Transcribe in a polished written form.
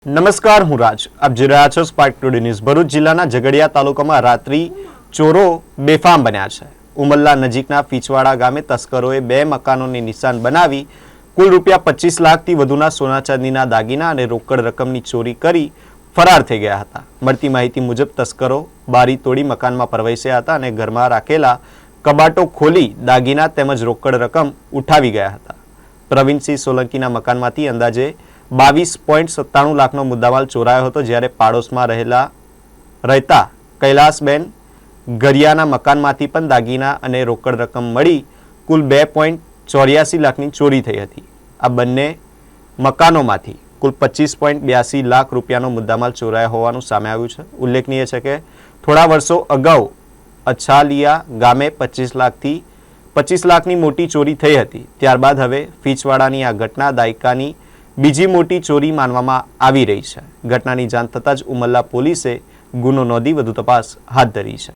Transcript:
નમસ્કાર, હું રાજ. આપ જોઈ રહ્યા છો સ્પાર્ક ટુડે ન્યૂઝ. ભરૂચ જિલ્લાના ઝઘડિયા તાલુકામાં રાત્રિ ચોરો બેફામ બન્યા છે. ઉમલ્લા નજીકના ફીચવાડા ગામે તસ્કરોએ 2 મકાનોને નિશાન બનાવી કુલ રૂપિયા 25 લાખથી વધુના સોના ચાંદીના દાગીના અને રોકડ રકમની ચોરી કરી ફરાર થઈ ગયા હતા. મળતી માહિતી મુજબ તસ્કરો બારી તોડી મકાનમાં પ્રવેશ્યા હતા અને ઘરમાં રાખેલા કબાટો ખોલી દાગીના તેમજ રોકડ રકમ ઉઠાવી ગયા હતા. પ્રવીણસિંહ સોલંકીના મકાનમાંથી અંદાજે 22.97 લાખનો મુદ્દામાલ ચોરાયો હતો, જ્યારે પાડોશમાં રહેતા કૈલાસબેન ગરિયાના મકાનમાંથી પણ દાગીના અને રોકડ રકમ મળી કુલ 2.84 લાખની ચોરી થઈ હતી. આ બંને મકાનોમાંથી કુલ 25.82 લાખ રૂપિયાનો મુદ્દામાલ ચોરાયો હોવાનું સામે આવ્યું છે. ઉલ્લેખનીય છે કે થોડા વર્ષો અગાઉ અછાલિયા ગામે 25 લાખની મોટી ચોરી થઈ હતી. ત્યારબાદ હવે ફીચવાડાની આ ઘટના દાયકાની બીજી મોટી ચોરી માનવામાં આવી રહી છે. ઘટનાની જાણ થતાં જ ઉમલ્લા પોલીસે ગુનો નોંધી વધુ તપાસ હાથ ધરી છે.